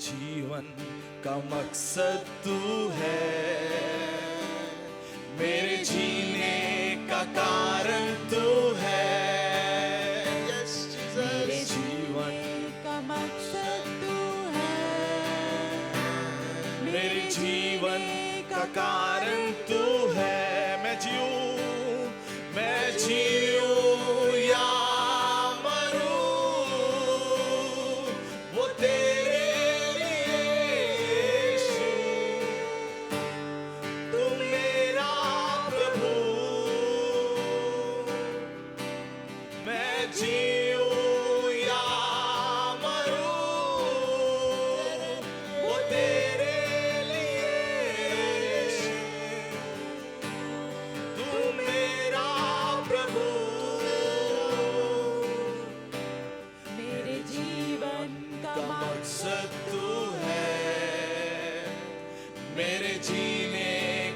जीवन का मकसद तू है, मेरे जीने का कारण तू है। मेरे जीवन का मकसद तू है, मेरे जीवन का कारण तू है। मैं जीऊं या मरूं, वो तेरे लिए यीशु, तू मेरा प्रभु। मैं जीऊं या मरूं, वो तेरे लिए यीशु, तू मेरा प्रभु। मेरे जीवन का मकसद तू है, मेरे जीने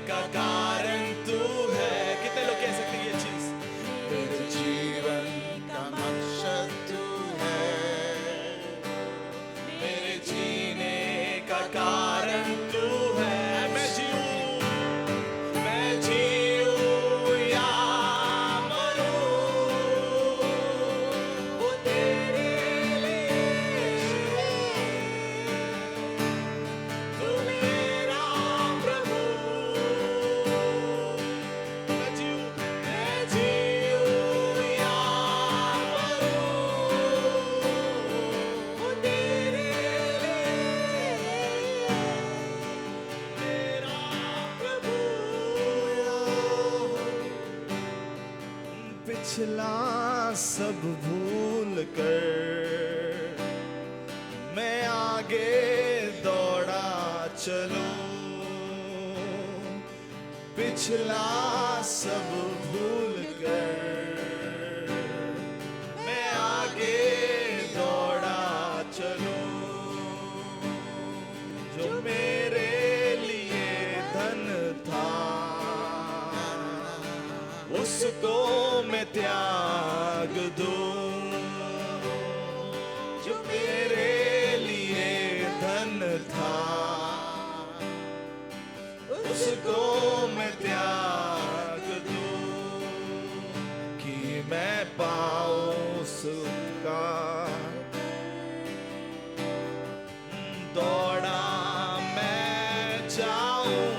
का कारण तू है। कितने लोग कह सकते हैं ये चीज? मेरे जीवन का मकसद तू है, मेरे जीने का कारण तू है। मैं जीऊं या मरूं, वो तेरे लिए तू मेरा प्रभु। मैं जीऊं या मरूं, वो तेरे लिए मेरा प्रभु। पिछला सब भूल कर मैं आगे दौड़ा चलूं, पिछला सब भूल कर मैं आगे दौड़ा चलूं। जो मेरे लिए धन था उसको मैं त्याग दूं, जो मेरे लिए धन था उसको मैं त्याग दूं, कि मैं पाऊं सुख का दौड़ा मैं जाऊं,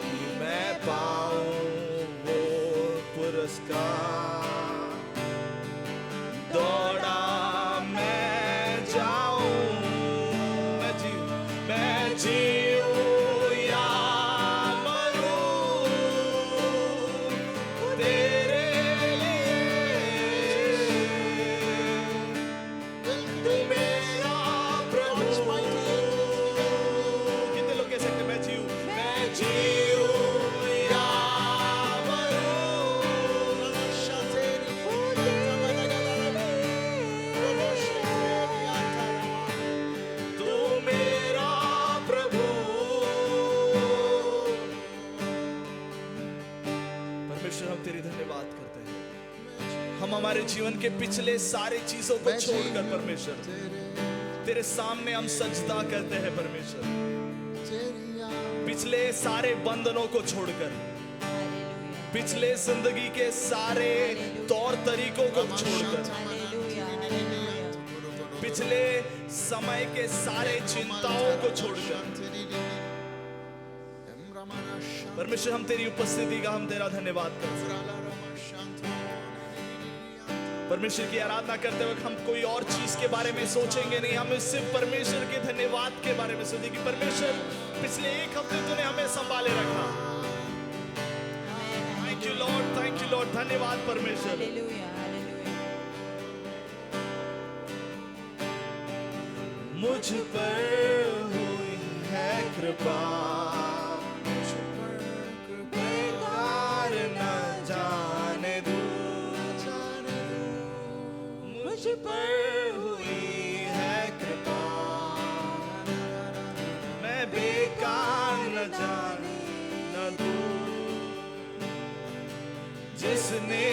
कि मैं पाऊं वो पुरस्कार। दौड़ा मैं जाऊं, मैं जीऊं या मरूं, तेरे लिए तू मेरा प्रभु। कितने लोग कह सकते मैं जीऊं या तू मेरा प्रभु। परमेश्वर हम तेरी धन्यवाद करते हैं। हम हमारे जीवन के पिछले सारी चीजों को छोड़कर परमेश्वर तेरे सामने हम सजदा करते हैं परमेश्वर। पिछले सारे बंधनों को छोड़कर, पिछले जिंदगी के सारे तौर तरीकों को छोड़कर, पिछले समय के सारे चिंताओं को छोड़कर परमेश्वर हम तेरी उपस्थिति का हम तेरा धन्यवाद करते हैं। परमेश्वर की आराधना करते वक्त हम कोई और चीज के बारे में सोचेंगे नहीं, हम सिर्फ परमेश्वर के धन्यवाद के बारे में सोचेंगे कि परमेश्वर पिछले एक हफ्ते तूने हमें संभाले रखा। थैंक यू लॉर्ड, धन्यवाद परमेश्वर। Hallelujah, hallelujah. मुझ पर हुई है कृपा, बेकार न जाने दूं, मुझ पर हुई है कृपा, मैं बेकार न जाने न दूं। जिसने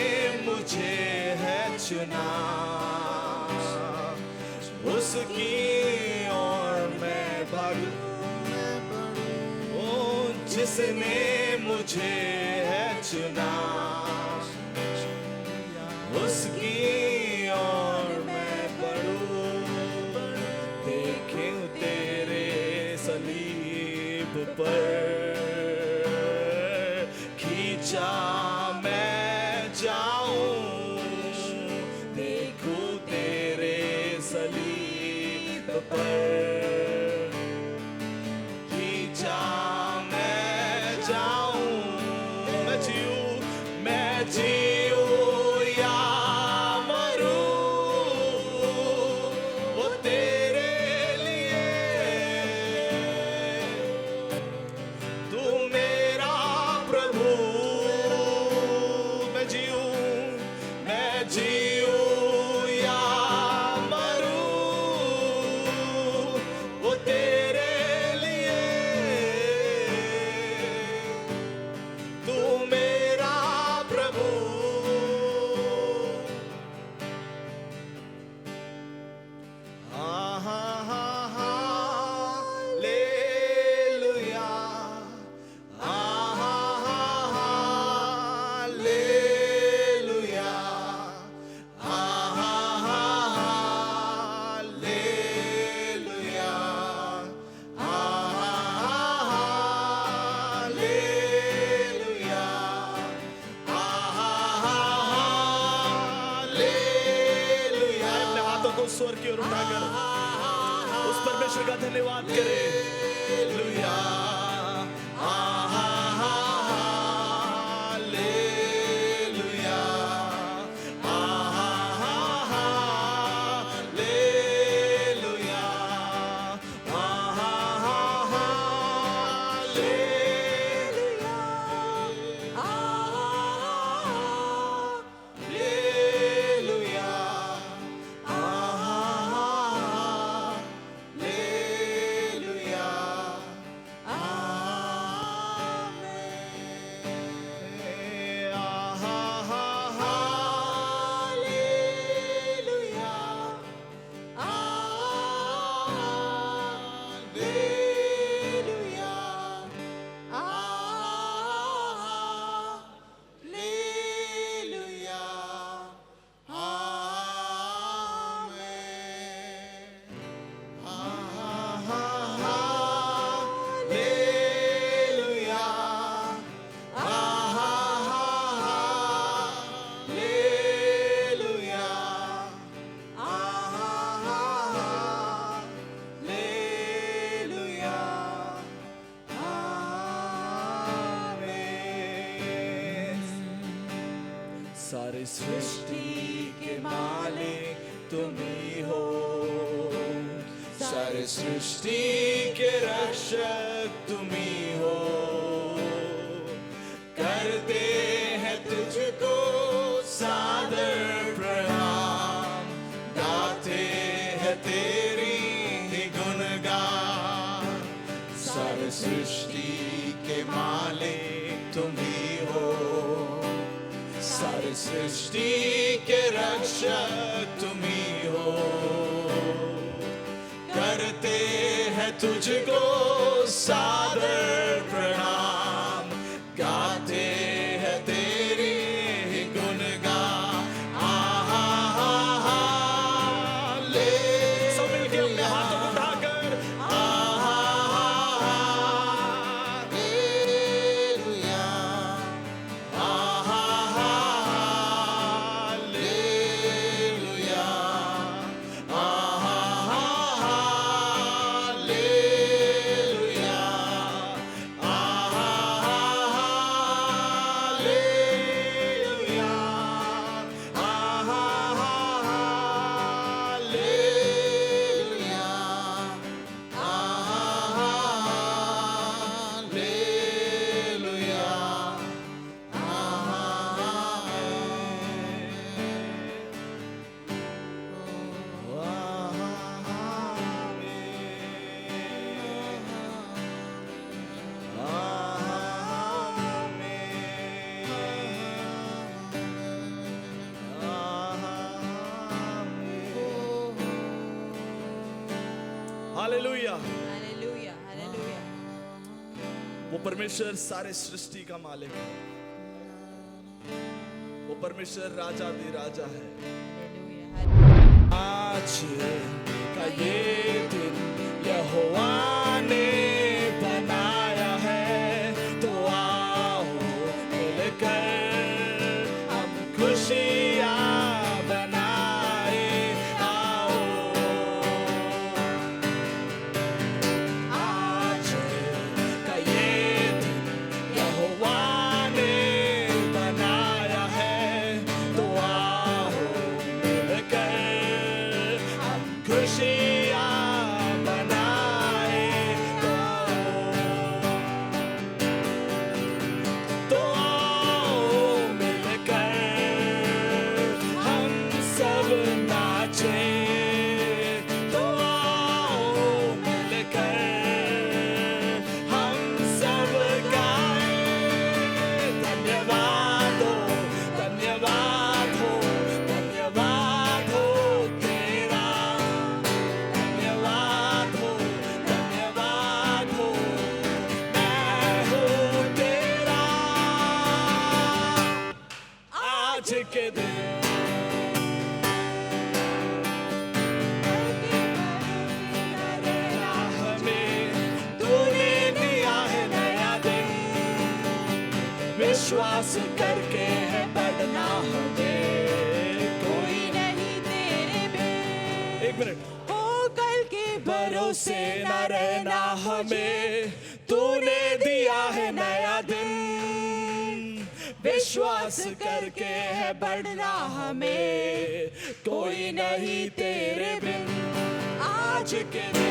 मुझे है चुना उसकी जिसने मुझे है चुना, उसकी और मैं बढ़ूं, देखूं तेरे सलीब पर खींचा मैं जाऊं, देखूं तेरे सलीब पर खींचा मैं जाऊं, मैं जीऊं या मरूं, वो तेरे लिए। तू मेरा प्रभु, मैं जीऊं या मरूं, वो तेरे लिए। तू मेरा प्रभु। Hallelujah, hallelujah, hallelujah, hallelujah, hallelujah. अपने हाथों को स्वर की ओर उठाकर उस परमेश्वर का धन्यवाद करें। हालेलुया, हालेलुया, हालेलुया, सारी सृष्टि के मालिक तुम ही हो, सारी सृष्टि के रक्षक तुम ही हो। करते हैं तुझको सादर प्रणाम, गाते हैं तेरी ही गुणगान। सारी सृष्टि के मालिक तुम ही हो, सारी सृष्टि के रक्षक तुम ही हो। करते हैं तुझको सादर प्रणाम, गाते हैं तेरी ही गुणगान। हाले सब मिलके अपने हाथों को उठाकर हालेलुया, हालेलुया। Hallelujah. Hallelujah. वो परमेश्वर सारे सृष्टि का मालिक है, वो परमेश्वर राजा दी राजा है। हालेलुया। आज का ये दिन यहोवा ने बनाया है, तो आओ मिलकर हम खुशियाँ बनाए। आओ आज का ये दिन यहोवा ने बनाया है, तो आओ मिलकर हम खुशियाँ बनाए। तो आओ मिलकर हम सब नाचे, तो आओ मिलकर हम सब गाए। धन्यवाद हो, धन्यवाद हो, धन्यवाद हो तेरा, धन्यवाद हो, धन्यवाद हो, मैं हूँ तेरा। आज के दिन हमें तूने दिया है नया दिन, विश्वास करके है बढ़ना हमें, कोई नहीं तेरे बिन। एक मिनट, हो कल के भरोसे न रहना हमें, तूने दिया है नया दिन, विश्वास करके है बढ़ना हमें, कोई नहीं तेरे बिन। आज के दिन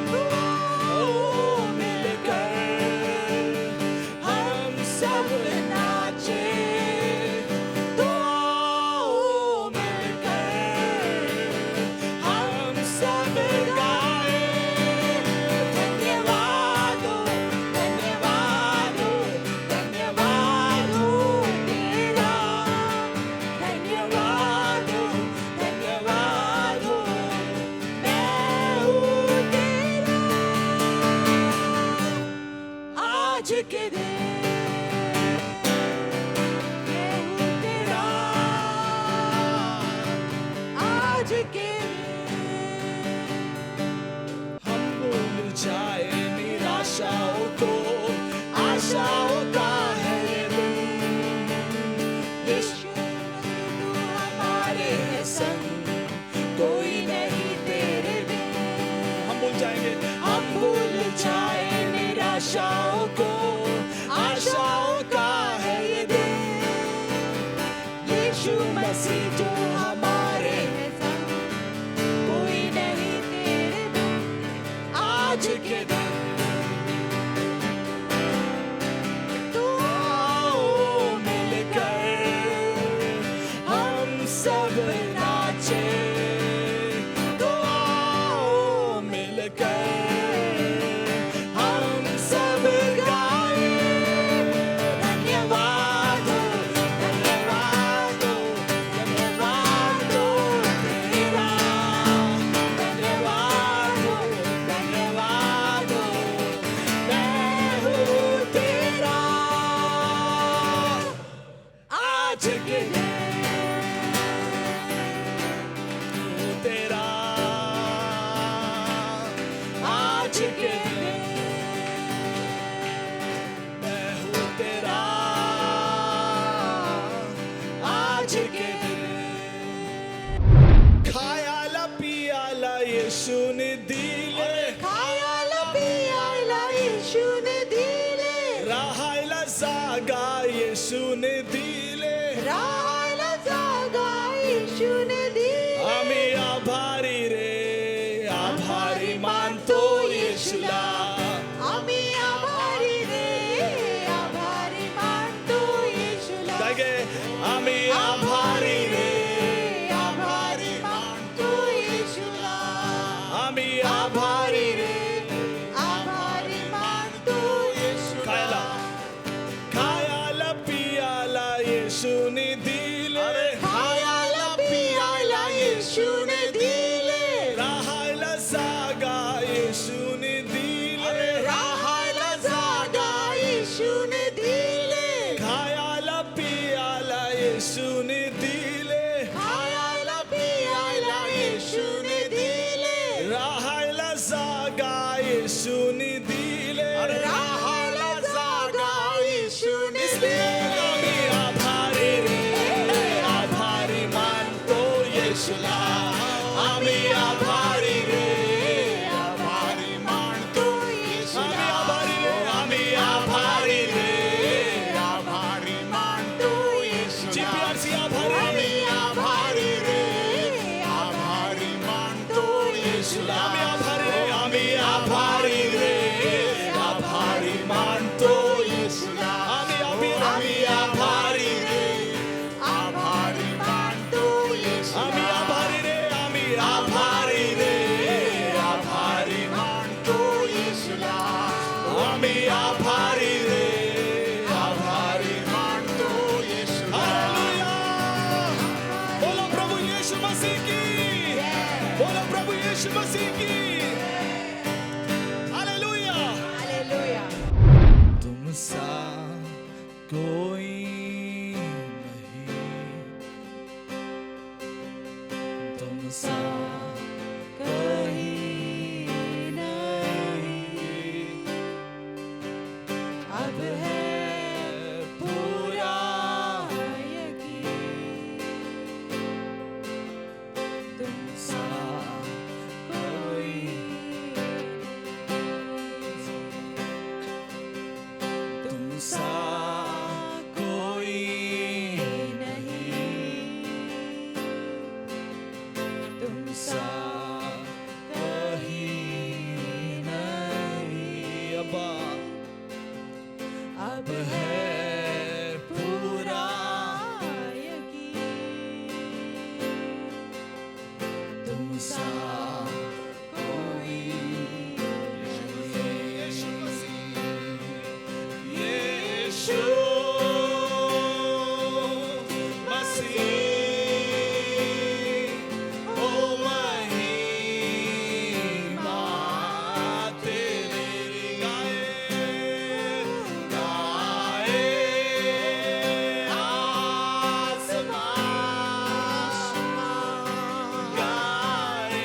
ओ मिलकर हम सब नाचे, तो आओ मिलकर हम सब गाए। धन्यवाद हो, धन्यवाद हो, धन्यवाद हो तेरा, धन्यवाद हो, धन्यवाद हो, मैं हूँ तेरा। आज के दिन मैं हूँ तेरा। आज के हम भूल जाए निराशाओं को, आशाओं का है ये दिन, यीशु तू हमारे है संग, कोई नहीं तेरे बिन। हम भूल जाएंगे, हम भूल जाए निराशाओं को, आशाओं का है ये दिन, यीशु मसीह जो हमारे है संग, कोई नहीं तेरे बिन। आज के दिन। तो आओ मिलकर हम सब नाचे, तो आओ मिलकर हम सब गाए। धन्यवाद हो, धन्यवाद हो, धन्यवाद हो तेरा, धन्यवाद हो, धन्यवाद हो, मैं हूँ तेरा। आज के दिन हूँ तेरा, आज के दिन मैं हूँ तेरा। आज के दिन खायाला पियाला यीशु ने दिले, खायाला पियाला यीशु ने दिले, राहायला जागा यीशु ने दिले, राहायला जागा यीशु ने दिले। आम्ही आभारी रे, आभारी मानतो येशूला, आम्ही आभारी रे, आभारी मानतो येशूला। काय गे? आम्ही आभारी रे, आभारी मानतो येशूला। आम्ही आभारी रे। आभारी मानतो येशूला। खायला खायाला पियाला येशू ने दिले, खायाला पियाला येशू ने दिले, येशूनी दिले राहायला जागा येशूने इसलिए आम्ही आभारी रे आभारी मानतो येशूला आम्ही आभारी रे आभारी मानतो येशूला आम्ही आभारी रे आभारी मानतो येशूला GPRC आभारी आभारी रे आभारी मानतो येशूला आम्ही आभारी रे आभारी मानतो येशूला आम्ही आभारी रे आभारी मानतो आम्ही येशूला आभारी रे आभारी रे आभारी मानतो येशूला आम्ही आभारी रे आभारी मानतो येशूला हालेलुया बोलो प्रभु यीशु मसीह की बोलो प्रभु यीशु मसीह की हालेलुया हालेलुया तुम सा कोई नहीं तुम सा कहीं नहीं अब है पूरा यकीन तुम सा कोई तुम सा कोई नहीं तुम सा कहीं नहीं अब है पूरा तुम सा कोई यीशु मसीह यीशु मसीह ओ महिमा तेरी गाए गाए आसमान गाए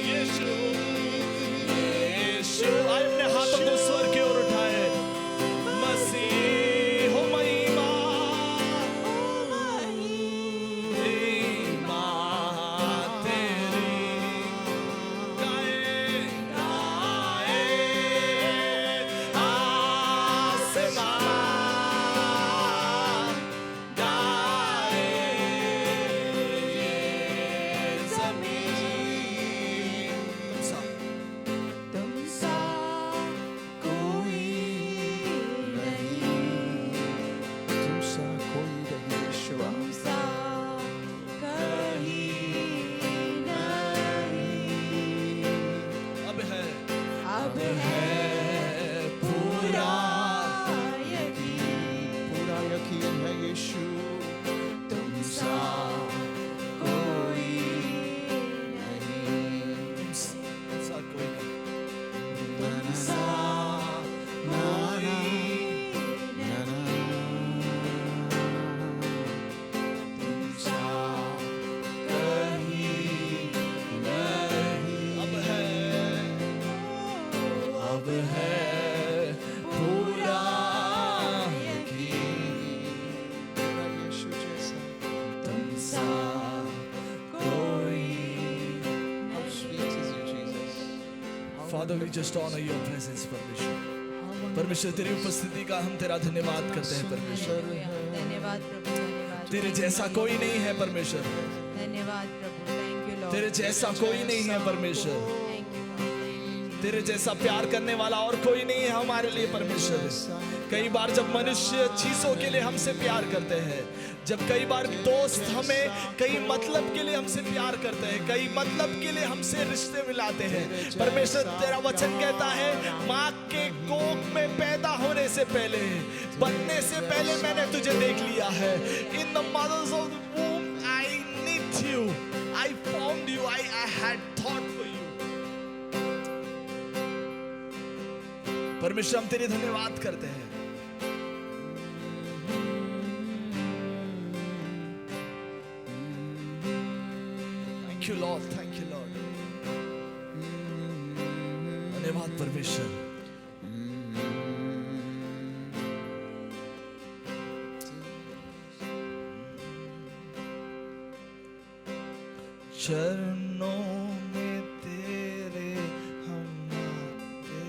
यीशु यीशु अपने हाथों को स्वर की ओर उठाए मसीह हो महिमा महिमा तेरी गाए गाए आसमान गाए जमीन तुम सा कोई नहीं तुम सा कोई नहीं यीशुआ तुम सा कहीं नहीं अब है अब है पूरा यकीन पूरा यकीन है यीशु तुम सा कोई नहीं सा कोई नहीं तुम सा कोई तुम सा कहीं नहीं अब है पूरा तेरा यीशु जैसा तुम सा कोई How sweet is you, Jesus. Father, we just honor your presence, परमेश्वर परमेश्वर तेरी उपस्थिति का हम तेरा धन्यवाद करते हैं परमेश्वर धन्यवाद प्रभु धन्यवाद तेरे जैसा कोई नहीं है परमेश्वर धन्यवाद प्रभु थैंक यू लॉर्ड तेरे जैसा कोई नहीं है परमेश्वर थैंक यू तेरे जैसा प्यार करने वाला और कोई नहीं है हमारे लिए परमेश्वर कई बार जब मनुष्य चीजों के लिए हमसे प्यार करते हैं जब कई बार दोस्त हमें कई मतलब के लिए हमसे प्यार करते हैं कई मतलब के लिए हमसे रिश्ते मिलाते हैं परमेश्वर तेरा वचन कहता है माँ के कोख में पैदा होने से पहले बनने से पहले मैंने तुझे देख लिया है in the mothers of the womb I need you I found you I had thought for you परमेश्वर हम तेरे धन्यवाद करते हैं thank you Lord, thank you Lord. धन्यवाद परमेश्वर। चरणों में तेरे हम आते,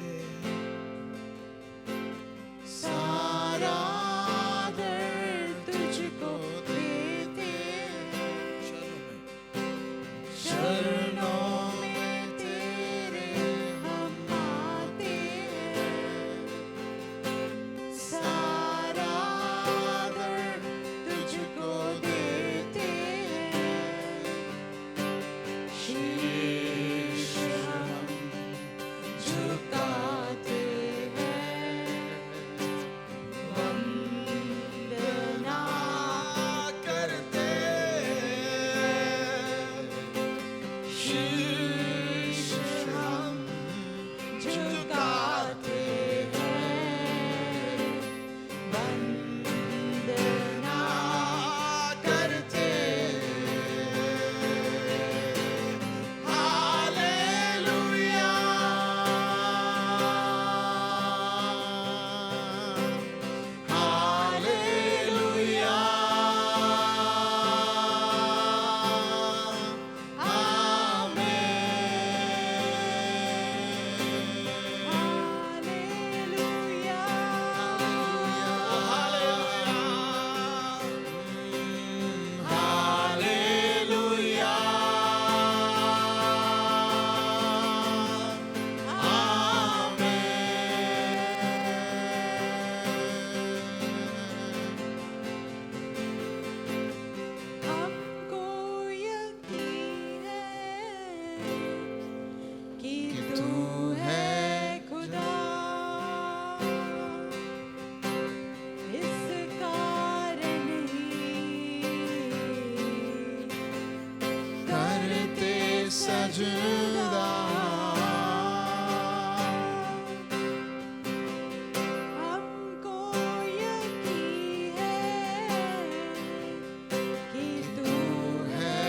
सारा दर्द तुझको देते चरणों में तेरे हम आते सारा दर्द तुझको देते शीश हम झुकाते हैं वंदना करते शीश हम झुकाते हैं वंदना करते। हालेलुया, हालेलुया, हालेलुया, हमको यकीन है कि तू है खुदा इस कारण ही करते सजदा हमको यकीन है कि तू है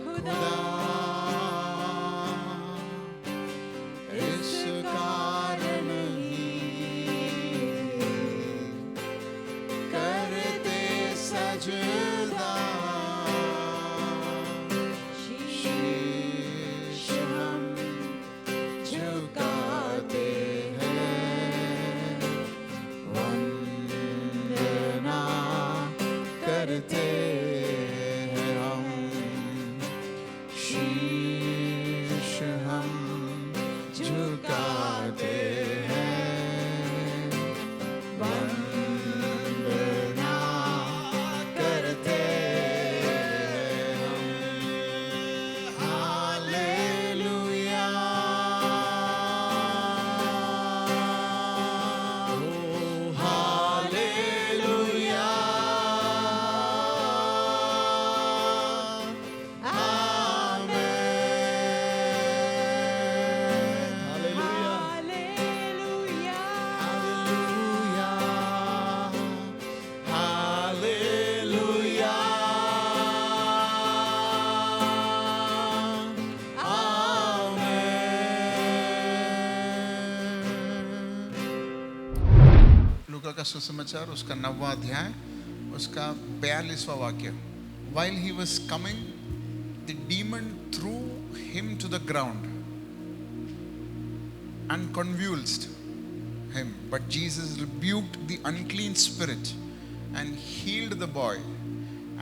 खुदा इस कारण ही करते सजदा शीश हम झुकाते हैं वंदना करते हैं हम। शीश हम झुकाते हैं वंदना करते हैं हम। हालेलुया, ओ हालेलुया, लूका का सुसमाचार उसका 9वां अध्याय उसका 42वां वाक्य। While he was coming, the demon threw him to the ground and convulsed him. But Jesus rebuked the unclean spirit and healed the boy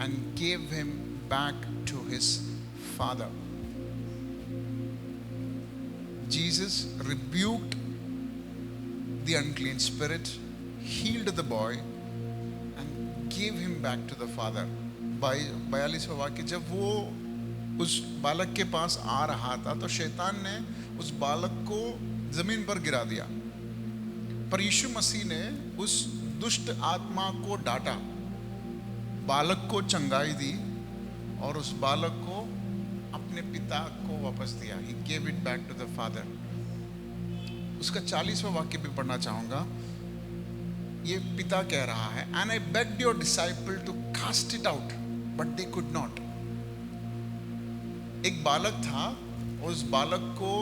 and gave him back to his father. Jesus rebuked the unclean spirit, healed the boy and gave him back to the father. 42वां वाक्य। जब वो उस बालक के पास आ रहा था तो शैतान ने उस बालक को जमीन पर गिरा दिया, पर यीशु मसीह ने उस दुष्ट आत्मा को डांटा, बालक को चंगाई दी और उस बालक को अपने पिता को वापस दिया। He gave it back to the father. उसका 40वां वाक्य भी पढ़ना चाहूंगा। ये पिता कह रहा है, and I begged your disciple to cast it out, but they could not. एक बालक था, उस बालक को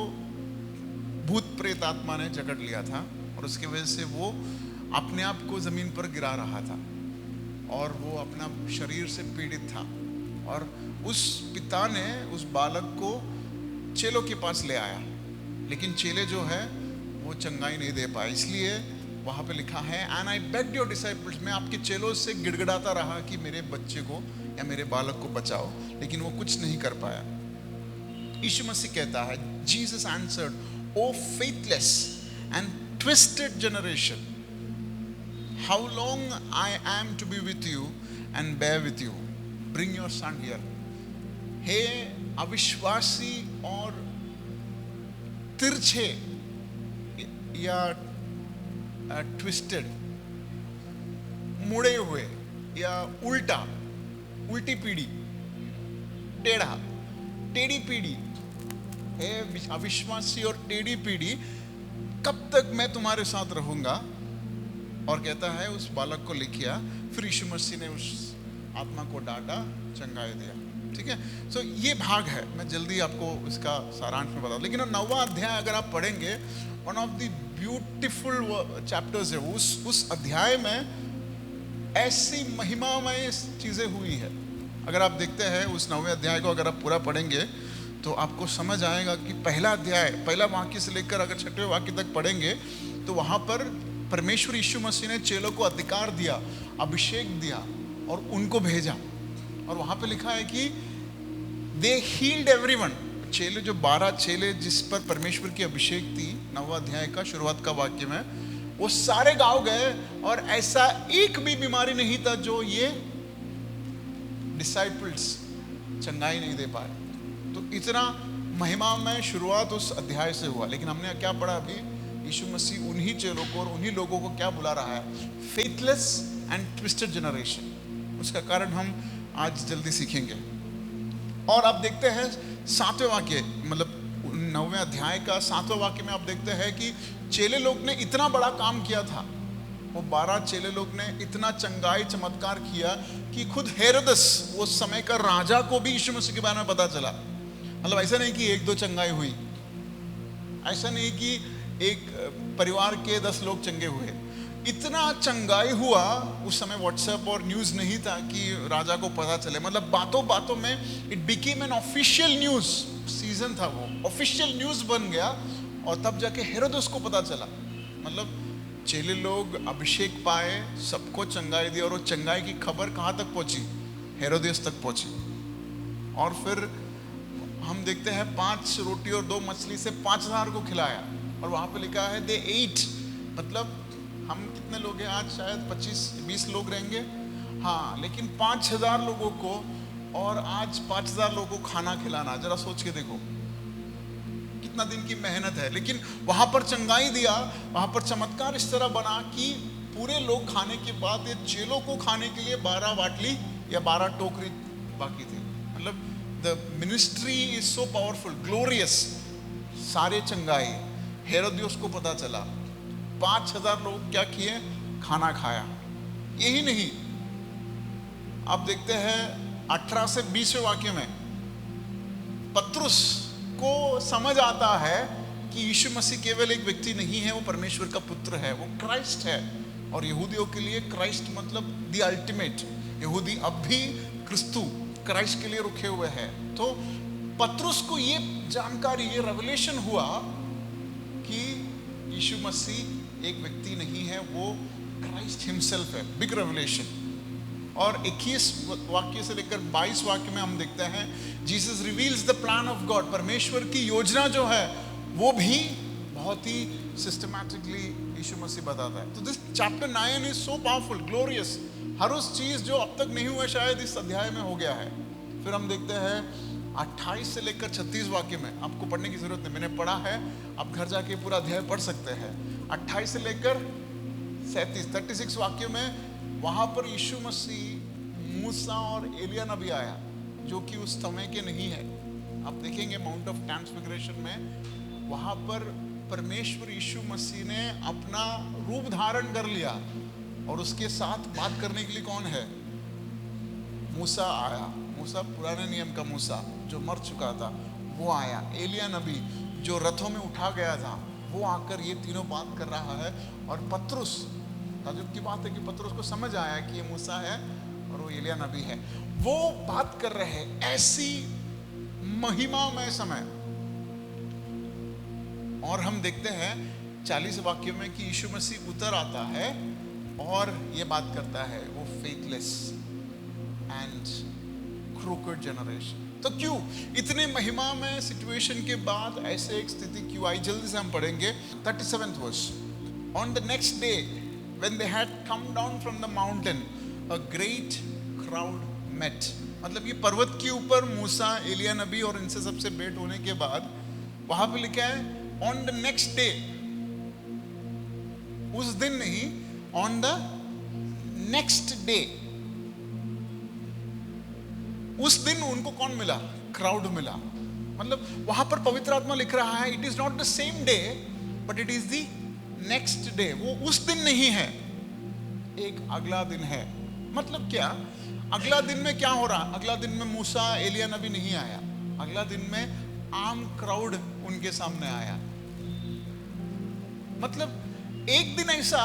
भूत प्रेत आत्मा ने जकड़ लिया था और उसकी वजह से वो अपने आप को जमीन पर गिरा रहा था और वो अपना शरीर से पीड़ित था। और उस पिता ने उस बालक को चेलों के पास ले आया, लेकिन चेले जो है वो चंगाई नहीं दे पाए। इसलिए वहाँ पे लिखा है, and I bagged your disciples, मैं आपके चेलों से गिड़गिड़ाता रहा कि मेरे बच्चे को या मेरे बालक को बचाओ, लेकिन वो कुछ नहीं कर पाया। यीशु मसीह कहता है, Jesus answered, O faithless and twisted generation, how long I am to be with you and bear with you, bring your son here. हे अविश्वासी और तिरछे या ट्विस्टेड, मुड़े हुए या उल्टी पीढ़ी, टेढ़ी पीढ़ी, हे अविश्वासी और टेढ़ी पीढ़ी, कब तक मैं तुम्हारे साथ रहूंगा। और कहता है उस बालक को लिखिया। फिर यीशु मसीह ने उस आत्मा को डांटा, चंगाई दिया। ठीक है, सो ये भाग है, मैं जल्दी आपको इसका सारांश में बताऊं। लेकिन 9वां अध्याय अगर आप पढ़ेंगे, one of the beautiful chapters है। उस अध्याय में ऐसी महिमामय चीजें हुई है। अगर आप देखते हैं उस 9वें अध्याय को, अगर आप पूरा पढ़ेंगे तो आपको समझ आएगा कि पहला अध्याय, पहला वाक्य से लेकर अगर 6वें वाक्य तक पढ़ेंगे तो वहां पर परमेश्वर यीशु मसीह ने चेलों को अधिकार दिया, अभिषेक दिया और उनको भेजा। और वहां पे लिखा है कि दे हील्ड एवरीवन। चेले जो 12 चेले जिस पर परमेश्वर की अभिषेक थी, 9वां अध्याय का शुरुआत का वाक्य में, वो सारे गांव गए और ऐसा एक भी बीमारी नहीं था जो ये डिसाइपल्स चंगाई नहीं दे पाए। तो इतना महिमा में शुरुआत उस अध्याय से हुआ। लेकिन हमने क्या पढ़ा अभी, यीशु मसीह उन्हीं चेलों को और उन्हीं लोगों को क्या बुला रहा है, फेथलेस एंड ट्विस्टेड जनरेशन। उसका कारण हम आज जल्दी सीखेंगे। और आप देखते हैं 7वें वाक्य, मतलब 9वें अध्याय का 7वां वाक्य में आप देखते हैं कि चेले लोग ने इतना बड़ा काम किया था। वो 12 चेले लोग ने इतना चंगाई चमत्कार किया कि खुद हेरोदस, वो समय का राजा, को भी यीशु मसीह के बारे में पता चला। मतलब ऐसा नहीं कि 1-2 चंगाई हुई, ऐसा नहीं कि एक परिवार के 10 लोग चंगे हुए। इतना चंगाई हुआ। उस समय व्हाट्सएप और न्यूज़ नहीं था कि राजा को पता चले। मतलब बातों बातों में it became an official news. Season था, वो ऑफिशियल न्यूज़ बन गया और तब जाके हेरोदस को पता चला। मतलब चेले लोग अभिषेक पाए, सबको चंगाई दी और वो चंगाई की खबर कहाँ तक पहुंची, हेरोदेस तक पहुंची। और फिर हम देखते हैं 5 रोटी और 2 मछली से 5000 को खिलाया। और वहाँ पे लिखा है दे एट, मतलब हम कितने लोग हैं आज, शायद 25-20 लोग रहेंगे, हाँ, लेकिन 5000 लोगों को, और आज 5000 लोगों को खाना खिलाना, जरा सोच के देखो कितना दिन की मेहनत है। लेकिन वहां पर चंगाई दिया, वहां पर चमत्कार इस तरह बना कि पूरे लोग खाने के बाद ये चेलों को खाने के लिए 12 बाटली या 12 टोकरी बाकी थी। मतलब the ministry is so powerful, glorious. सारे चंगाई, हेरोदियोस को पता चला, 5000 लोग क्या किए, खाना खाया। यही नहीं, आप देखते हैं 18 से 20वें वाक्य में पतरुस को समझ आता है कि यीशु मसीह केवल एक व्यक्ति नहीं है, वो परमेश्वर का पुत्र है, वो क्राइस्ट है। और यहूदियों के लिए क्राइस्ट मतलब द अल्टीमेट। यहूदी अब भी क्रिस्तु, क्राइस्ट के लिए रुके हुए हैं। तो पतरुस को ये जानकारी, ये रेवलेशन हुआ कि यीशु मसीह एक व्यक्ति नहीं है, वो क्राइस्ट हिमसेल्फ है। Big revelation. और 21 वाक्य से लेकर 22 वाक्य में हम देखते हैं Jesus reveals the plan of God. परमेश्वर की योजना जो है वो भी बहुत ही सिस्टमैटिकली यीशु मसीह बताता है। तो this chapter 9 is so powerful, glorious. हर उस चीज जो अब तक नहीं हुआ शायद इस अध्याय में हो गया है। फिर हम देखते हैं 28 से लेकर 36 वाक्य में, आपको पढ़ने की जरूरत नहीं, मैंने पढ़ा है, आप घर जाके पूरा अध्याय पढ़ सकते हैं। 28 से लेकर 36 वाक्य में वहां पर यीशु मसीह मूसा और एलिया नबी आया, जो कि उस समय के नहीं है। आप देखेंगे माउंट ऑफ ट्रांसफिगरेशन में, वहां पर परमेश्वर यीशु मसीह ने अपना रूप धारण कर लिया और उसके साथ बात करने के लिए कौन है, मूसा आया। मूसा, पुराने नियम का मूसा जो मर चुका था वो आया। एलिया नबी जो रथों में उठा गया था वो आकर ये तीनों बात कर रहा है। और पतरस, ताजुब की बात है कि पतरस को समझ आया कि ये मूसा है और वो एलिया नबी है। वो बात कर रहे हैं ऐसी महिमामय समय। और हम देखते हैं 40 वाक्यों में कि यीशु मसीह उतर आता है और ये बात करता है, वो फेथलेस एंड क्रूकेड जनरेशन। तो क्यों इतने महिमा में सिचुएशन के बाद ऐसे एक स्थिति क्यों आई? जल्दी से हम पढ़ेंगे 37th verse. On the next day when they had come down from the mountain a great crowd met. मतलब ये पर्वत के ऊपर मूसा, एलिया नबी और इनसे सबसे भेंट होने के बाद वहां पे लिखा है ऑन द नेक्स्ट डे, उस दिन नहीं, ऑन द नेक्स्ट डे। उस दिन उनको कौन मिला? क्राउड मिला। मतलब वहां पर पवित्र आत्मा लिख रहा है it is not the same day but it is the next day. वो उस दिन नहीं है, एक अगला दिन है। मतलब क्या? अगला दिन में क्या हो रहा? अगला दिन में मूसा, एलिया नबी नहीं आया। अगला दिन में आम क्राउड उनके सामने आया। मतलब एक दिन ऐसा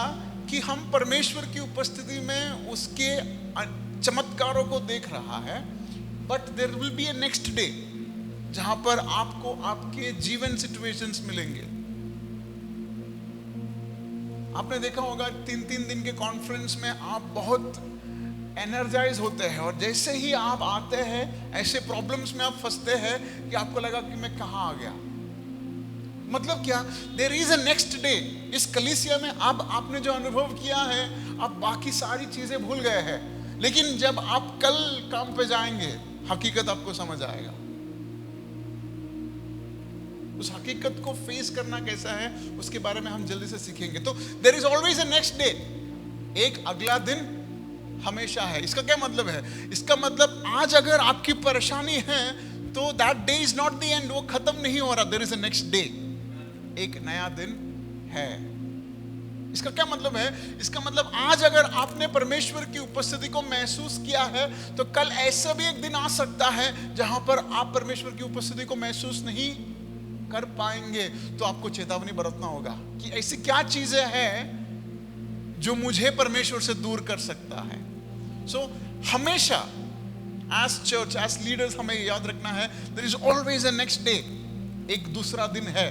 कि हम परमेश्वर की उपस्थिति में उसके चमत्कारों को देख रहा है, but there will be a next day जहां पर आपको आपके जीवन सिचुएशंस मिलेंगे। आपने देखा होगा 3-3 दिन के कॉन्फ्रेंस में आप बहुत एनर्जाइज होते हैं और जैसे ही आप आते हैं ऐसे प्रॉब्लम्स में आप फंसते हैं कि आपको लगा कि मैं कहां आ गया। मतलब क्या? There is a next day. इस कलीसिया में अब आपने जो अनुभव किया है आप बाकी सारी चीजें भूल गए हैं, लेकिन जब आप कल काम पे जाएंगे हकीकत आपको समझ आएगा। उस हकीकत को फेस करना कैसा है उसके बारे में हम जल्दी से सीखेंगे। तो there is always a next day. एक अगला दिन हमेशा है। इसका क्या मतलब है? इसका मतलब आज अगर आपकी परेशानी है तो that day is not the end, वो खत्म नहीं हो रहा। There is a next day, एक नया दिन है। इसका क्या मतलब है? इसका मतलब आज अगर आपने परमेश्वर की उपस्थिति को महसूस किया है तो कल ऐसा भी एक दिन आ सकता है जहां पर आप परमेश्वर की उपस्थिति को महसूस नहीं कर पाएंगे। तो आपको चेतावनी बरतना होगा कि ऐसी क्या चीजें हैं जो मुझे परमेश्वर से दूर कर सकता है। सो हमेशा एज चर्च, एज लीडर्स हमें याद रखना है there is always a next day. एक दूसरा दिन है।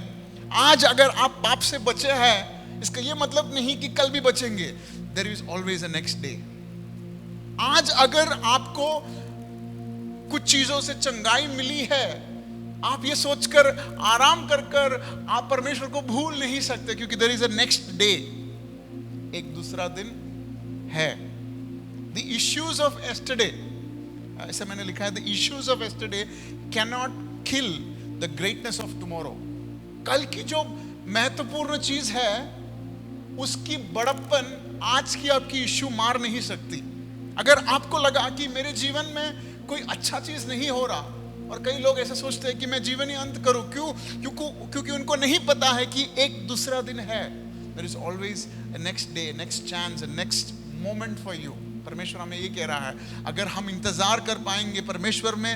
आज अगर आप पाप से बचे हैं इसका यह मतलब नहीं कि कल भी बचेंगे। There is always a next day. आज अगर आपको कुछ चीजों से चंगाई मिली है, आप ये सोचकर आराम कर कर आप परमेश्वर को भूल नहीं सकते, क्योंकि there is a next day, एक दूसरा दिन है। द इश्यूज ऑफ यस्टरडे, ऐसा मैंने लिखा है, the issues of yesterday can not kill the greatness of tomorrow. कल की जो महत्वपूर्ण चीज है उसकी बड़प्पन आज की आपकी इश्यू मार नहीं सकती। अगर आपको लगा कि मेरे जीवन में कोई अच्छा चीज नहीं हो रहा, और कई लोग ऐसा सोचते हैं कि मैं जीवन ही अंत करूं, क्योंकि उनको नहीं पता है कि एक दूसरा दिन है। There is always a next day, a next chance, a next moment for you. परमेश्वर हमें ये कह रहा है, अगर हम इंतजार कर पाएंगे, परमेश्वर में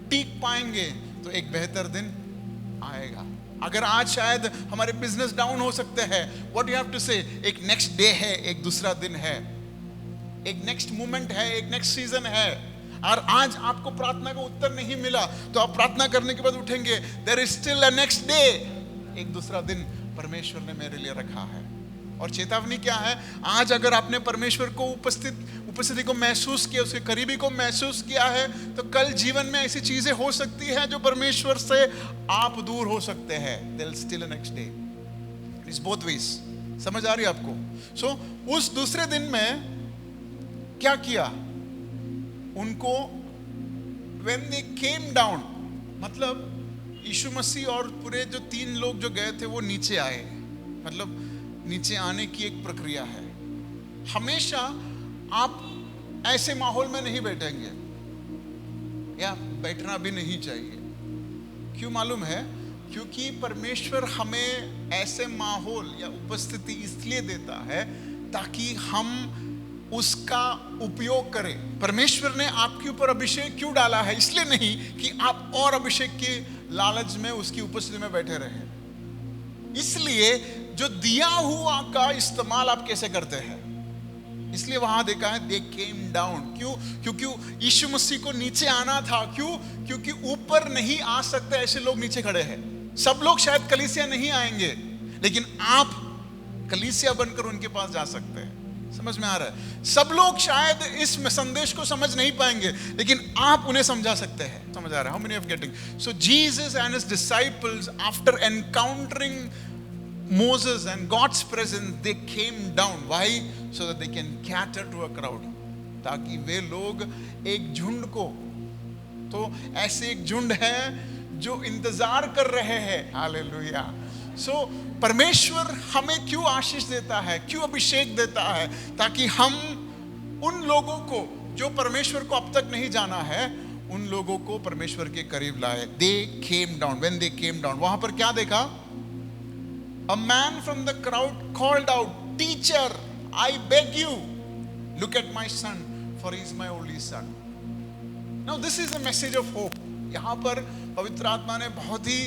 टिक पाएंगे तो एक बेहतर दिन आएगा। अगर आज शायद हमारे बिजनेस डाउन हो सकते हैं, व्हाट यू हैव टू से, एक नेक्स्ट डे है, एक दूसरा दिन है, एक नेक्स्ट मोमेंट है, एक नेक्स्ट सीजन है। और आज आपको प्रार्थना का उत्तर नहीं मिला तो आप प्रार्थना करने के बाद उठेंगे, there is still a next day, एक दूसरा दिन परमेश्वर ने मेरे लिए रखा है। और चेतावनी क्या है? आज अगर आपने परमेश्वर को उपस्थिति को महसूस किया, उसके करीबी को महसूस किया है, तो कल जीवन में ऐसी चीजें हो सकती हैं जो परमेश्वर से आप दूर हो सकते हैं। There is still a next day. It is both ways. समझ आ रही है आपको? सो उस दूसरे दिन में क्या किया उनको? when they came down, मतलब यीशु मसीह और पूरे जो 3 लोग जो गए थे वो नीचे आए। मतलब नीचे आने की एक प्रक्रिया है। हमेशा आप ऐसे माहौल में नहीं बैठेंगे, या बैठना भी नहीं चाहिए। क्यों मालूम है? क्योंकि परमेश्वर हमें ऐसे माहौल या उपस्थिति इसलिए देता है ताकि हम उसका उपयोग करें। परमेश्वर ने आपके ऊपर अभिषेक क्यों डाला है? इसलिए नहीं कि आप और अभिषेक के लालच में उसकी उपस्थिति में बैठे रहे, इसलिए जो दिया हुआ का इस्तेमाल आप कैसे करते हैं। इसलिए वहां देखा है दे केम डाउन। क्यों? क्योंकि यीशु मसीह को नीचे आना था। क्यों? क्योंकि ऊपर नहीं आ सकते ऐसे लोग नीचे खड़े हैं। सब लोग शायद कलीसिया नहीं आएंगे, लेकिन आप कलीसिया बनकर उनके पास जा सकते हैं। समझ में आ रहा है? सब लोग शायद इस संदेश को समझ नहीं पाएंगे, लेकिन आप उन्हें समझा सकते हैं। समझ आ रहा है? How many of getting? So Jesus and his disciples after encountering Moses and God's presence, they came down. Why? So that they can cater to a crowd. ताकि वे लोग एक झुंड को, तो ऐसे एक झुंड है जो इंतजार कर रहे हैं। हालेलुया। सो परमेश्वर हमें क्यों आशीष देता है, क्यों अभिषेक देता है? ताकि हम उन लोगों को जो परमेश्वर को अब तक नहीं जाना है, उन लोगों को परमेश्वर के करीब लाए। They came down. When they came down, वहां पर क्या देखा? A man from the crowd called out, "Teacher, I beg you, look at my son, for he is my only son." Now this is a message of hope. यहाँ पर पवित्र आत्मा ने बहुत ही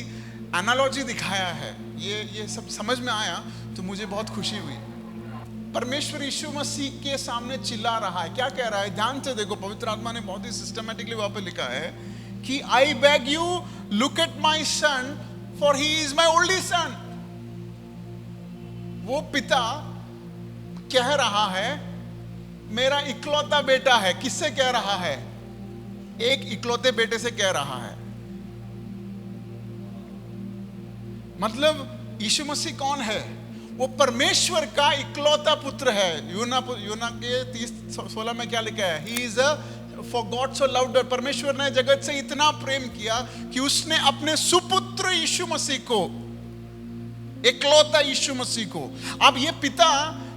एनालॉजी दिखाया है। ये सब समझ में आया तो मुझे बहुत खुशी हुई। परमेश्वर यीशु मसीह के सामने चिल्ला रहा है। क्या कह रहा है? ध्यान से देखो, पवित्र आत्मा ने बहुत ही सिस्टमैटिकली वहां पर लिखा है कि I beg you, look at my son, for he is my only son. वो पिता कह रहा है मेरा इकलौता बेटा है। किससे कह रहा है? एक इकलौते बेटे से कह रहा है। मतलब यीशु मसीह कौन है? वो परमेश्वर का इकलौता पुत्र है। यूना के 30:16 में क्या लिखा है? He is for God so loved. परमेश्वर ने जगत से इतना प्रेम किया कि उसने अपने सुपुत्र यीशु मसीह को, इकलौता यीशु मसीह को। अब ये पिता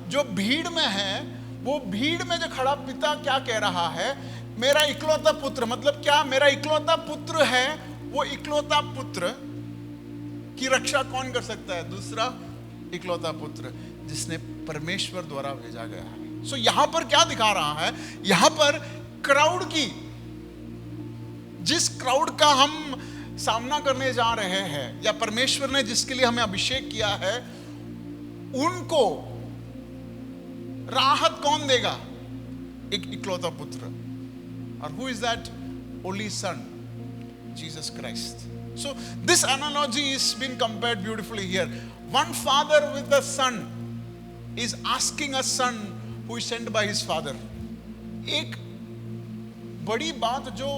जो भीड़ में है, वो भीड़ में जो खड़ा पिता क्या कह रहा है? मेरा इकलौता पुत्र। मतलब क्या? मेरा इकलौता पुत्र है। वो इकलौता पुत्र की रक्षा कौन कर सकता है? दूसरा इकलौता पुत्र जिसने परमेश्वर द्वारा भेजा गया है। सो यहां पर क्या दिखा रहा है? यहां पर क्राउड की, जिस क्राउड का हम सामना करने जा रहे हैं, या परमेश्वर ने जिसके लिए हमें अभिषेक किया है, उनको राहत कौन देगा? एक इकलौता पुत्र। और who is that only son? Jesus Christ. So this analogy is being compared beautifully here. One father with the son is asking a son who is sent by his father. एक बड़ी बात जो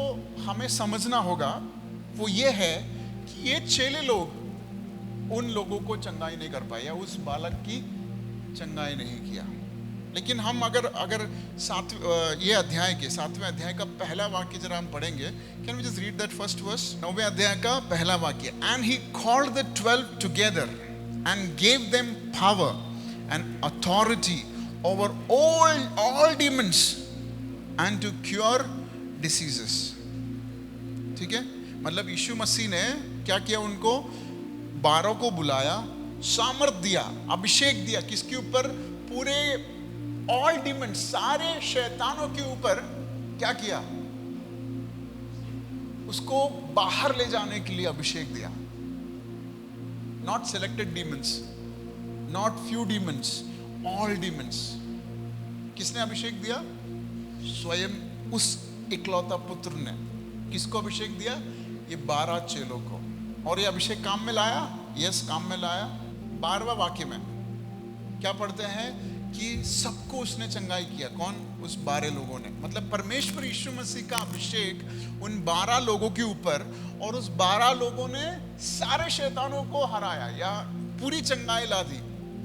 हमें समझना होगा वो ये है कि ये चेले लोग उन लोगों को चंगाई नहीं कर पाए, या उस बालक की चंगाई नहीं किया। लेकिन हम अगर ये अध्याय के 7वें अध्याय का पहला वाक्य जरा हम पढ़ेंगे। Can we just read that first verse? 9वें अध्याय का पहला वाक्य। And he called the 12 together and gave them power and authority over all demons and to cure diseases. ठीक है? मतलब यीशु मसीह ने क्या किया? उनको 12 को बुलाया, सामर्थ दिया, अभिषेक दिया। किसके ऊपर? पूरे ऑल डीमंस, सारे शैतानों के ऊपर क्या किया? उसको बाहर ले जाने के लिए अभिषेक दिया। Not selected demons, not few demons, all demons. किसने अभिषेक दिया? स्वयं उस इकलौता पुत्र ने। किसको अभिषेक दिया? ये 12 चेलों को। और ये अभिषेक काम में लाया? यस, काम में लाया। 12वां वाक्य में क्या पढ़ते हैं कि सबको उसने चंगाई किया। कौन? उस 12 लोगों ने। मतलब परमेश्वर यीशु मसीह का अभिषेक उन 12 लोगों के ऊपर, और उस 12 लोगों ने सारे शैतानों को हराया या पूरी चंगाई ला दी।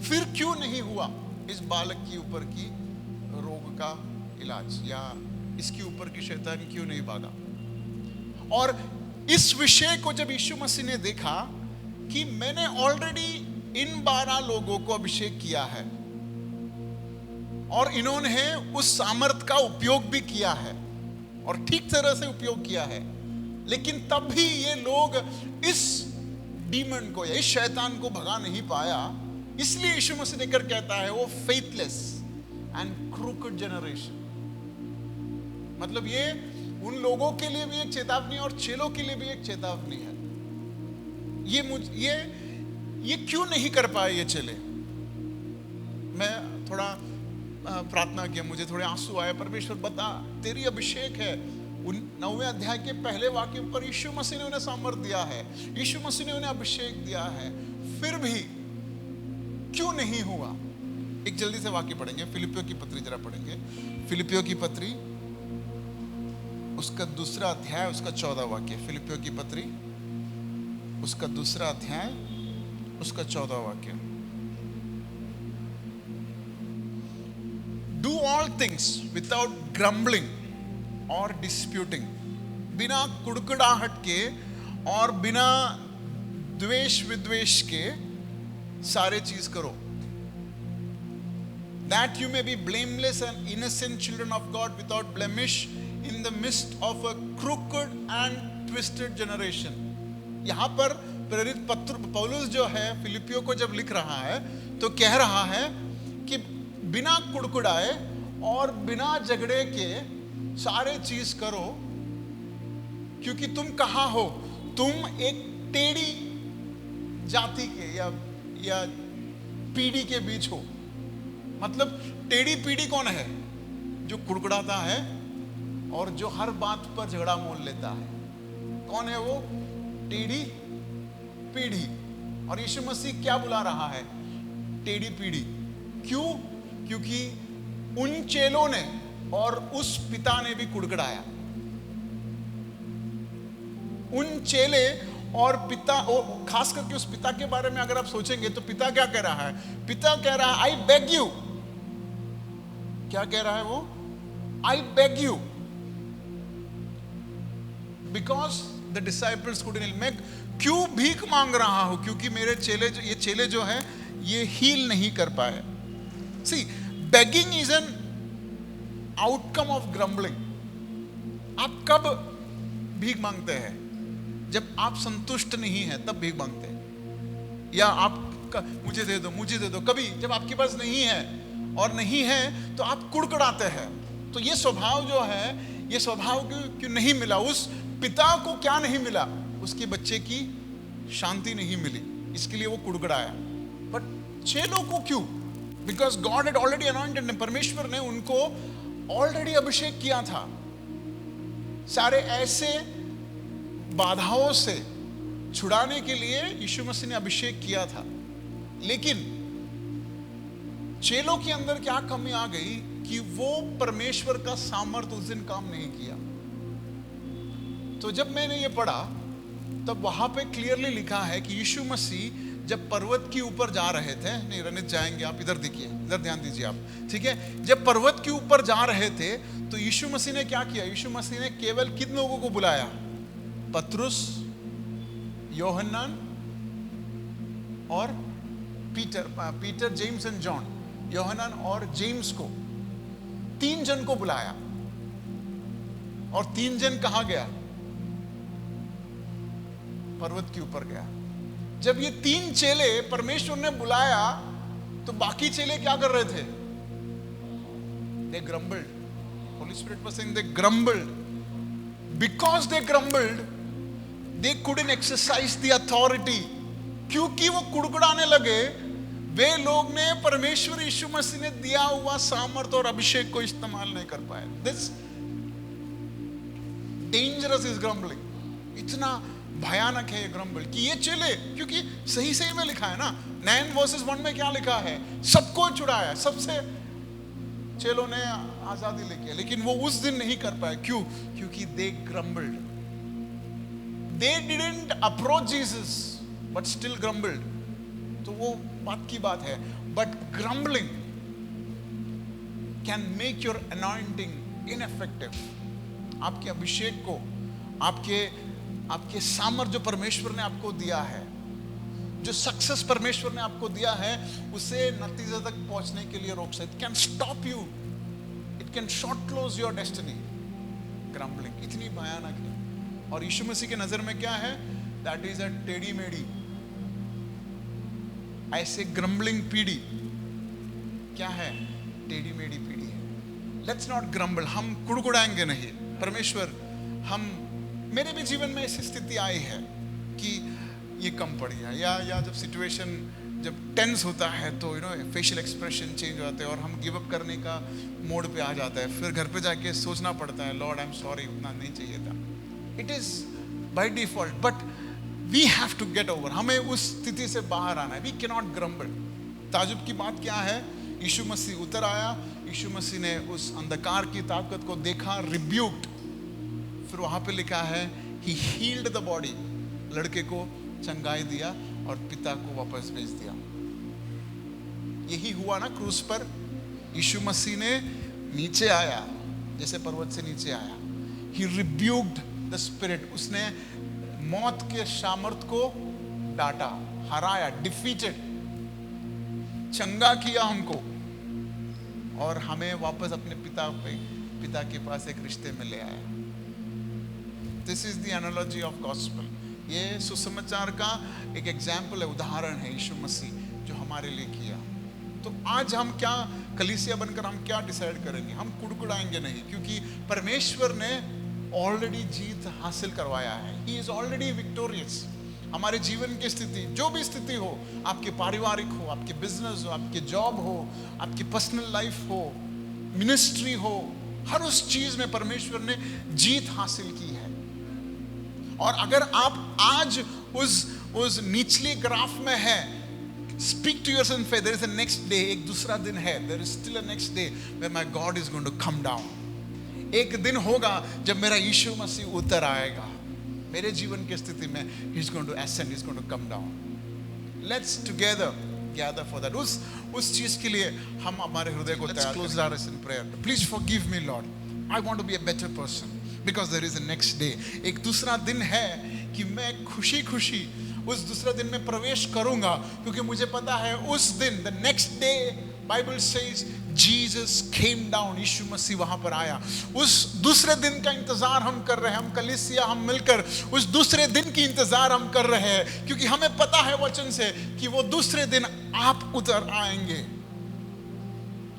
फिर क्यों नहीं हुआ इस बालक के ऊपर की रोग का इलाज, या इसके ऊपर की शैतान क्यों नहीं भागा? और इस विषय को जब यीशु मसीह ने देखा कि मैंने ऑलरेडी इन 12 लोगों को अभिषेक किया है और इन्होंने उस सामर्थ का उपयोग भी किया है और ठीक तरह से उपयोग किया है, लेकिन तब भी ये लोग इस डीमन को या इस शैतान को भगा नहीं पाया। इसलिए यीशु मसीह देकर कहता है वो फेथलेस and crooked generation. मतलब ये उन लोगों के लिए भी एक चेतावनी और चेलों के लिए भी एक चेतावनी है. ये क्यों नहीं कर पाए ये चेले? मैं थोड़ा प्रार्थना किया, मुझे थोड़े आंसू आए. परमेश्वर बता, तेरी अभिषेक है. 9वें अध्याय के पहले वाक्य पर यीशु मसीह ने उन्हें सामर्थ दिया है, यीशु मसीह ने उन्हें अभिषेक दिया है, फिर भी क्यों नहीं हुआ? एक जल्दी से वाक्य पढ़ेंगे, फिलिपियों की पत्री जरा पढ़ेंगे. फिलिपियों की पत्री उसका 2रा अध्याय उसका 14 वाक्य. फिलिपियों की पत्री उसका 2रा अध्याय उसका 14 वाक्य. Do all things without grumbling or disputing. बिना कुड़कुड़ाहट के और बिना द्वेष विद्वेष के सारे चीज करो. That you may be blameless and innocent children of God without blemish in the midst of a crooked and twisted generation. यहाँ पर प्रेरित पौलुस जो है फिलिपियों को जब लिख रहा है तो कह रहा है कि बिना कुड़कुड़ाए और बिना झगड़े के सारे चीज करो, क्योंकि तुम कहाँ हो? तुम एक टेढ़ी जाति के या पीढ़ी के बीच हो. मतलब टेढ़ी पीढ़ी कौन है? जो कुड़कुड़ाता है और जो हर बात पर झगड़ा मोल लेता है. कौन है वो? टेढ़ी पीढ़ी. और यीशु मसीह क्या बुला रहा है? टेढ़ी पीढ़ी. क्यों? क्योंकि उन चेलों ने और उस पिता ने भी कुड़कुड़ाया. उन चेले और पिता, खास करके उस पिता के बारे में अगर आप सोचेंगे तो पिता क्या कह रहा है? पिता कह रहा है, आई बेग यू. क्या कह रहा है वो? I beg you because the disciples couldn't. मैं क्यों भीख मांग रहा हूं? क्योंकि मेरे ये चेले जो है ये हील नहीं कर पाए. सी, begging is an outcome of grumbling. आप कब भीख मांगते हैं? जब आप संतुष्ट नहीं हैं तब भीख मांगते हैं. या आप मुझे दे दो, मुझे दे दो. कभी जब आपके पास नहीं है और नहीं है तो आप कुड़कुड़ाते हैं. तो ये स्वभाव जो है, ये स्वभाव क्यों नहीं मिला? उस पिता को क्या नहीं मिला? उसके बच्चे की शांति नहीं मिली, इसके लिए वो कुड़कुड़ाया. बट चेलों को क्यों? Because God had already anointed. परमेश्वर ने उनको ऑलरेडी अभिषेक किया था. सारे ऐसे बाधाओं से छुड़ाने के लिए यीशु मसीह ने अभिषेक किया था. लेकिन चेलों के अंदर क्या कमी आ गई कि वो परमेश्वर का सामर्थ्य उस दिन काम नहीं किया. तो जब मैंने ये पढ़ा तब वहां पे क्लियरली लिखा है कि यीशु मसीह जब पर्वत के ऊपर जा रहे थे, नहीं रनित जाएंगे आप, इधर देखिए, इधर ध्यान दीजिए आप, ठीक है. जब पर्वत के ऊपर जा रहे थे तो यीशु मसीह ने क्या किया? यीशु मसीह ने केवल किन लोगों को बुलाया? पतरुस, योहन्नान और Peter, James and John. Yohannan और जेम्स को, 3 जन को बुलाया. और 3 जन कहां गया? पर्वत के ऊपर गया. जब ये 3 चेले परमेश्वर ने बुलाया तो बाकी चेले क्या कर रहे थे? They grumbled. Holy Spirit was saying they grumbled. Because they grumbled, they couldn't exercise the authority. क्योंकि वो कुड़कुड़ाने लगे, वे लोग ने परमेश्वर यीशु मसीह ने दिया हुआ सामर्थ और अभिषेक को इस्तेमाल नहीं कर पाए. This dangerous is grumbling. इतना भयानक है ये ग्रम्बल कि ये चले, क्योंकि सही सही में लिखा है ना, 9:1 में क्या लिखा है? सबको छुड़ाया, सबसे चेलों ने आजादी लेके. लेकिन वो उस दिन नहीं कर पाए. क्यों? क्योंकि they grumbled. They didn't approach Jesus but still grumbled. तो वो बात की बात है. But grumbling can make your anointing ineffective. आपके अभिषेक को, आपके सामर्थ जो परमेश्वर ने आपको दिया है, जो सक्सेस परमेश्वर ने आपको दिया है, उसे नतीजे तक पहुंचने के लिए रोक सकते. It can stop you, it can short close your destiny. Grumbling इतनी भयानक है. और यीशु मसीह के नजर में क्या है? दैट इज अ टेढ़ी मेढ़ी, ऐसे ग्रम्बलिंग पीढ़ी क्या है? टेढ़ी मेढ़ी पीढ़ी है. Let's not grumble. हम कुड़कुड़ाएंगे नहीं. परमेश्वर, हम, मेरे भी जीवन में ऐसी स्थिति आई है कि ये कम पड़ गया, या जब सिचुएशन जब टेंस होता है तो फेशियल एक्सप्रेशन चेंज हो जाते हैं और हम गिव अप करने का मोड पे आ जाता है. फिर घर पे जाके सोचना पड़ता है, लॉर्ड आई एम सॉरी, उतना नहीं चाहिए था. It is by default, but we have to get over. हमें उस स्थिति से बाहर आना है. We can not grumble. ताजुब की बात क्या है? यीशु मसीह उतर आया, यीशु मसीह ने उस अंधकार की ताकत को देखा, रिब्यूक्ड. फिर वहां पे लिखा है ही हील्ड द बॉडी. लड़के को चंगाई दिया और पिता को वापस भेज दिया. यही हुआ ना क्रूस पर. यीशु मसीह ने नीचे आया, जैसे पर्वत से नीचे आया. ही रिब्यूक्ड द स्पिरिट. उसने मौत के सामर्थ को डांटा, हराया, डिफीटेड. चंगा किया हमको और हमें वापस अपने पिता के पास एक रिश्ते में ले आया. This is the analogy of gospel. ये सुसमाचार का एक एग्जाम्पल है, उदाहरण है यीशु मसीह जो हमारे लिए किया. तो आज हम क्या, कलीसिया बनकर हम क्या डिसाइड करेंगे? हम कुड़कुड़ाएंगे नहीं, क्योंकि परमेश्वर ने ऑलरेडी जीत हासिल करवाया है. He is already victorious. हमारे जीवन की स्थिति, जो भी स्थिति हो, आपके पारिवारिक हो, आपके बिजनेस हो, आपके जॉब हो, आपकी पर्सनल लाइफ हो, मिनिस्ट्री हो, हर उस चीज में परमेश्वर ने जीत हासिल की है. और अगर आप आज उस निचली ग्राफ में है, speak to yourself and faith, there is a next day. एक दूसरा दिन है. There is still a next day where my God is going to come down. एक दिन होगा जब मेरा यीशु मसीह उतर आएगा मेरे जीवन की स्थिति में. He is going to ascend, he is going to come down. Let's together gather for that. उस चीज के लिए हम हमारे हृदय को तैयार करें. Close our eyes in prayer. Please forgive me Lord. I want to be a better person because there is a next day. एक दूसरा दिन है कि मैं खुशी खुशी उस दूसरा दिन में प्रवेश करूंगा, क्योंकि मुझे पता है उस दिन, the next day, Bible says Jesus came down. यीशु मसीह वहां पर आया. उस दूसरे दिन का इंतजार हम कर रहे हैं. हम कलीसिया, हम मिलकर उस दूसरे दिन की इंतजार हम कर रहे हैं, क्योंकि हमें पता है वचन से कि वो दूसरे दिन आप उतर आएंगे.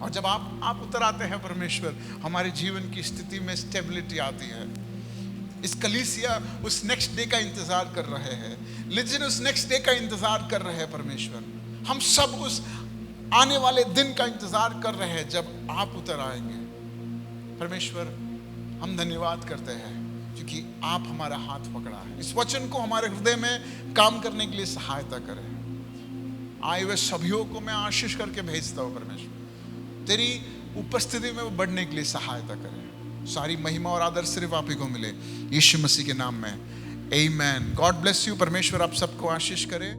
और जब आप उतर आते हैं परमेश्वर, हमारे जीवन की स्थिति में स्टेबिलिटी आती है. इस कलीसिया उस नेक्स्ट डे का इंतजार कर रहे हैं. लिजन उस नेक्स्ट डे का इंतजार कर रहे हैं परमेश्वर. हम सब उस आने वाले दिन का इंतजार कर रहे हैं जब आप उतर आएंगे. परमेश्वर, हम धन्यवाद करते हैं क्योंकि आप हमारा हाथ पकड़ा है. इस वचन को हमारे हृदय में काम करने के लिए सहायता करें. आए हुए सभियों को मैं आशीष करके भेजता हूँ परमेश्वर. तेरी उपस्थिति में वो बढ़ने के लिए सहायता करें. सारी महिमा और आदर सिर्फ आप ही को मिले, यीशु मसीह के नाम में. आमीन. God bless you. परमेश्वर आप सबको आशीष करे.